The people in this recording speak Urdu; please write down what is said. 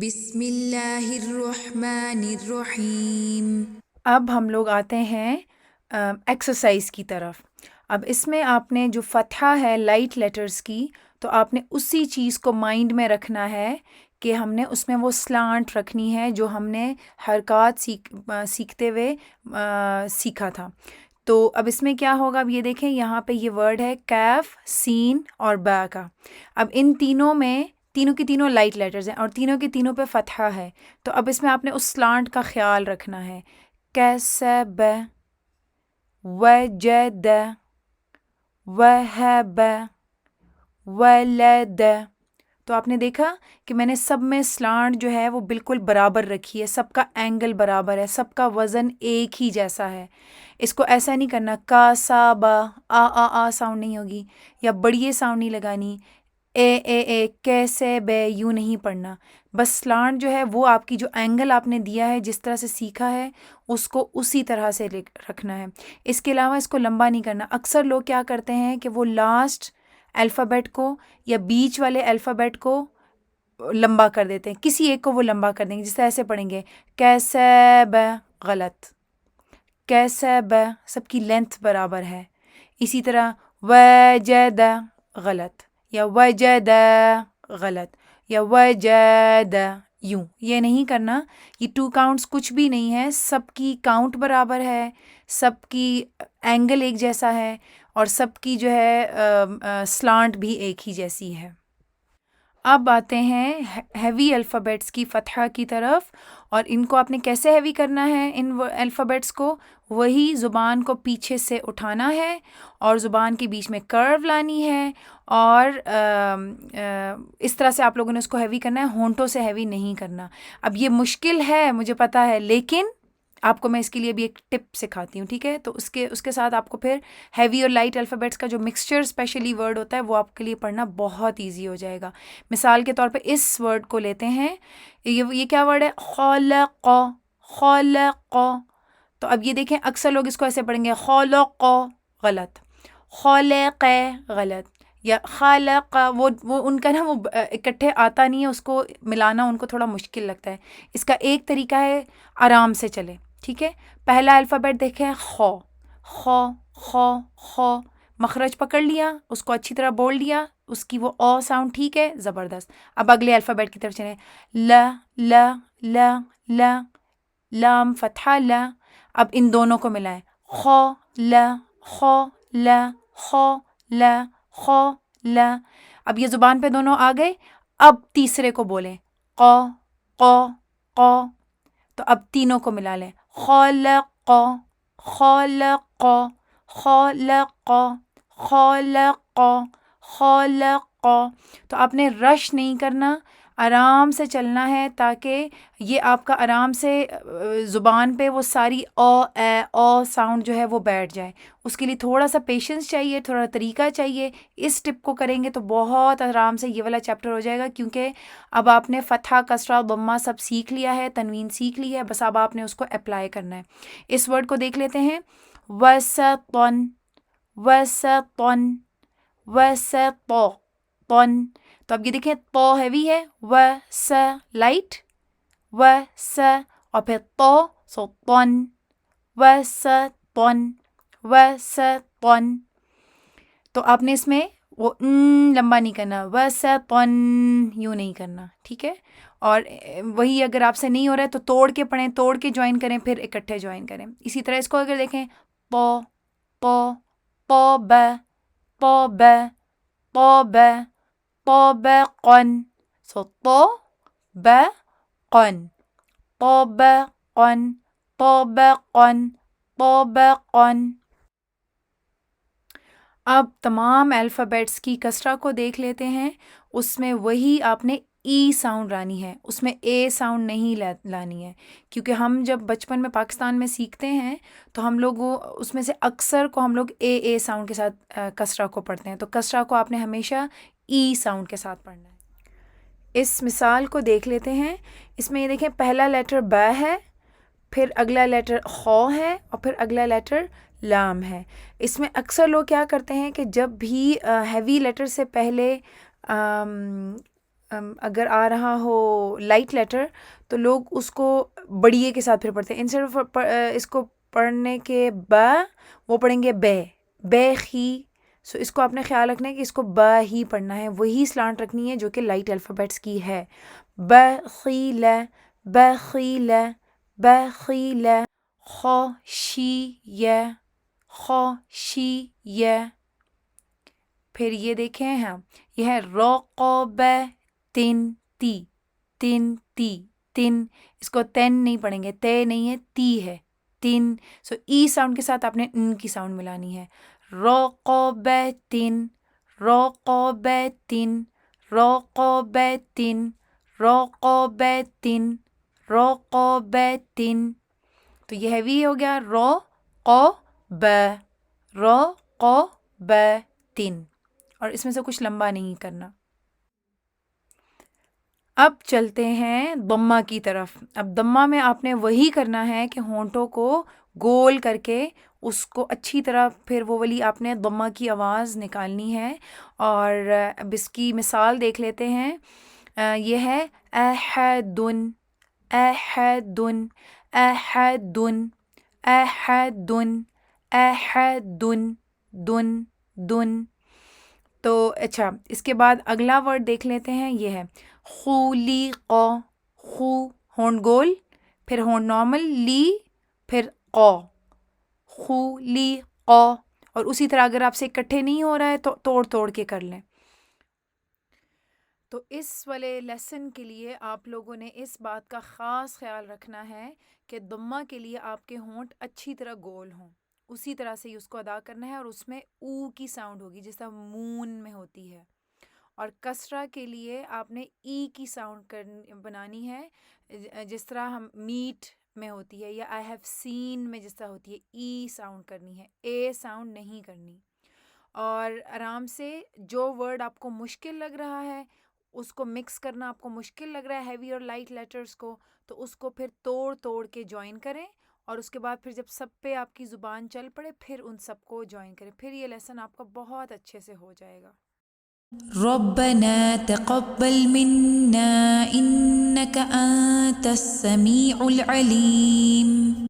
بسم اللہ الرحمن الرحیم۔ اب ہم لوگ آتے ہیں ایکسرسائز کی طرف۔ اب اس میں آپ نے جو فتحہ ہے لائٹ لیٹرز کی، تو آپ نے اسی چیز کو مائنڈ میں رکھنا ہے کہ ہم نے اس میں وہ سلانٹ رکھنی ہے جو ہم نے حرکات سیکھتے ہوئے سیکھا تھا۔ تو اب اس میں کیا ہوگا، اب یہ دیکھیں یہاں پہ یہ ورڈ ہے کیف، سین اور با کا۔ اب ان تینوں میں تینوں کی تینوں لائٹ لیٹرز ہیں اور تینوں کی تینوں پہ فتحہ ہے، تو اب اس میں آپ نے اس سلانٹ کا خیال رکھنا ہے۔ کسب، وجد، وہب، ولد۔ تو آپ نے دیکھا کہ میں نے سب میں سلانٹ جو ہے وہ بالکل برابر رکھی ہے، سب کا اینگل برابر ہے، سب کا وزن ایک ہی جیسا ہے۔ اس کو ایسا نہیں کرنا کا سا با آ ساؤنڈ نہیں ہوگی، یا بڑی ساؤنڈ نہیں لگانی، اے کیسے بے یوں نہیں پڑھنا۔ بس سلانٹ جو ہے وہ آپ کی جو اینگل آپ نے دیا ہے، جس طرح سے سیکھا ہے اس کو اسی طرح سے رکھنا ہے۔ اس کے علاوہ اس کو لمبا نہیں کرنا۔ اکثر لوگ کیا کرتے ہیں کہ وہ لاسٹ الفابیٹ کو یا بیچ والے الفابیٹ کو لمبا کر دیتے ہیں، کسی ایک کو وہ لمبا کر دیں گے، جس طرح ایسے پڑھیں گے کیسب، غلط۔ کیسب سب کی لینتھ برابر ہے۔ اسی طرح وجد، غلط، یا وجد، غلط، یا وجد، یوں یہ نہیں کرنا۔ یہ 2 کاؤنٹس کچھ بھی نہیں ہے، سب کی کاؤنٹ برابر ہے، سب کی اینگل ایک جیسا ہے، اور سب کی جو ہے سلانٹ بھی ایک ہی جیسی ہے۔ اب آتے ہیں ہیوی الفابیٹس کی فتحہ کی طرف، اور ان کو آپ نے کیسے ہیوی کرنا ہے، ان الفابیٹس کو وہی زبان کو پیچھے سے اٹھانا ہے اور زبان کے بیچ میں کرو لانی ہے، اور اس طرح سے آپ لوگوں نے اس کو ہیوی کرنا ہے، ہونٹوں سے ہیوی نہیں کرنا۔ اب یہ مشکل ہے مجھے پتہ ہے، لیکن آپ کو میں اس کے لیے بھی ایک ٹپ سکھاتی ہوں، ٹھیک ہے؟ تو اس کے ساتھ آپ کو پھر ہیوی اور لائٹ الفابیٹس کا جو مکسچر اسپیشلی ورڈ ہوتا ہے وہ آپ کے لیے پڑھنا بہت ایزی ہو جائے گا۔ مثال کے طور پہ اس ورڈ کو لیتے ہیں، یہ کیا ورڈ ہے، خلق، خلق۔ تو اب یہ دیکھیں اکثر لوگ اس کو ایسے پڑھیں گے خلق، غلط، خلق، غلط، یا خلق، وہ ان کا نا وہ اکٹھے آتا نہیں ہے، اس کو ملانا ان کو تھوڑا مشکل لگتا ہے۔ اس کا ایک طریقہ ہے آرام سے چلے، ٹھیک ہے؟ پہلا الفابیٹ دیکھیں خو، خو، خو، خو، مخرج پکڑ لیا، اس کو اچھی طرح بول لیا، اس کی وہ او ساؤنڈ ٹھیک ہے، زبردست۔ اب اگلے الفابیٹ کی طرف چلیں، ل، ل، ل، ل، لام فتحہ ل۔ اب ان دونوں کو ملائیں، خو، ل، خو، ل، خو، ل، خو، ل۔ اب یہ زبان پہ دونوں آ گئے، اب تیسرے کو بولیں، قو، قو، قو۔ تو اب تینوں کو ملا لیں، خلق، خلق، خلق، خلق، خلق۔ تو آپ نے رش نہیں کرنا، آرام سے چلنا ہے، تاکہ یہ آپ کا آرام سے زبان پہ وہ ساری او ساؤنڈ جو ہے وہ بیٹھ جائے۔ اس کے لیے تھوڑا سا پیشنس چاہیے، تھوڑا طریقہ چاہیے۔ اس ٹپ کو کریں گے تو بہت آرام سے یہ والا چیپٹر ہو جائے گا، کیونکہ اب آپ نے فتحہ، کسرہ، ضمہ سب سیکھ لیا ہے، تنوین سیکھ لی ہے، بس اب آپ نے اس کو اپلائی کرنا ہے۔ اس ورڈ کو دیکھ لیتے ہیں، وسطن، وسطن، وسطن۔ تو اب یہ دیکھیں تو ہیوی ہے، وس لائٹ، وس، اور پھر تو سو طن، وسطن، وسطن۔ تو آپ نے اس میں وہ لمبا نہیں کرنا، وسطن یوں نہیں کرنا، ٹھیک ہے؟ اور وہی اگر آپ سے نہیں ہو رہا ہے تو توڑ کے پڑھیں، توڑ کے جوائن کریں، پھر اکٹھے جوائن کریں۔ اسی طرح اس کو اگر دیکھیں، پو، پو، پو ب، پو ب، پو ب، پو ب قن، سو پو ب قن، پو ب قن، پو ب قن، پو ب قن۔ اب تمام الفابیٹس کی کسرہ کو دیکھ لیتے ہیں، اس میں وہی آپ نے ای ساؤنڈ لانی ہے، اس میں اے ساؤنڈ نہیں لانی ہے، کیونکہ ہم جب بچپن میں پاکستان میں سیکھتے ہیں تو ہم لوگ اس میں سے اکثر کو ہم لوگ اے ساؤنڈ کے ساتھ کسرہ کو پڑھتے ہیں، تو کسرہ کو آپ نے ہمیشہ ای ساؤنڈ کے ساتھ پڑھنا ہے۔ اس مثال کو دیکھ لیتے ہیں، اس میں یہ دیکھیں پہلا لیٹر ب ہے، پھر اگلا لیٹر خو ہے، اور پھر اگلا لیٹر لام ہے۔ اس میں اکثر لوگ کیا کرتے ہیں کہ جب بھی ہیوی لیٹر سے پہلے اگر آ رہا ہو لائٹ لیٹر تو لوگ اس کو بڑی اے کے ساتھ پھر پڑھتے ہیں. انسٹیڈ آف اس کو پڑھنے کے با وہ پڑھیں گے بے خی. سو اس کو آپ نے خیال رکھنا ہے کہ اس کو با ہی پڑھنا ہے, وہی سلانٹ رکھنی ہے جو کہ لائٹ الفابیٹس کی ہے. بخیل بخیل بخیل. خشیہ خشیہ. پھر یہ دیکھیں ہاں یہ ہے رقبتن تی تن تی تن. اس کو تین نہیں پڑھیں گے, تے نہیں ہے تی ہے تن. سو ای ساؤنڈ کے ساتھ آپ نے ان کی ساؤنڈ ملانی ہے. رقبتن رقبتن رقبتن رقبتن رقبتن. تو یہ ہیوی ہو گیا رقب رقبتن, اور اس میں سے کچھ لمبا نہیں کرنا. اب چلتے ہیں ضمہ کی طرف. اب ضمہ میں آپ نے وہی کرنا ہے کہ ہونٹوں کو گول کر کے اس کو اچھی طرح پھر وہ والی آپ نے ضمہ کی آواز نکالنی ہے. اور اب اس کی مثال دیکھ لیتے ہیں. یہ ہے احدن احدن احدن احدن احدن دن دن. تو اچھا اس کے بعد اگلا ورڈ دیکھ لیتے ہیں. یہ ہے خلق خو ہونٹ گول پھر ہونٹ نارمل لی پھر قو خلق. اور اسی طرح اگر آپ سے اکٹھے نہیں ہو رہا ہے تو توڑ توڑ کے کر لیں. تو اس والے لیسن کے لیے آپ لوگوں نے اس بات کا خاص خیال رکھنا ہے کہ ضمہ کے لیے آپ کے ہونٹ اچھی طرح گول ہوں, اسی طرح سے ہی اس کو ادا کرنا ہے. اور اس میں او کی ساؤنڈ ہوگی جس طرح مون میں ہوتی ہے. اور کسرہ کے لیے آپ نے ای کی ساؤنڈ بنانی ہے جس طرح ہم میٹ میں ہوتی ہے, یا آئی ہیو سین میں جس طرح ہوتی ہے. ای ساؤنڈ کرنی ہے, اے ساؤنڈ نہیں کرنی. اور آرام سے جو ورڈ آپ کو مشکل لگ رہا ہے اس کو مکس کرنا آپ کو مشکل لگ رہا ہے ہیوی اور لائٹ لیٹرز کو, تو اس کو پھر توڑ توڑ کے جوائن کریں. اور اس کے بعد پھر جب سب پہ آپ کی زبان چل پڑے پھر ان سب کو جوائن کریں. پھر یہ لیسن آپ کا بہت اچھے سے ہو جائے گا. ربنا تقبل منا إنك أنت السميع العليم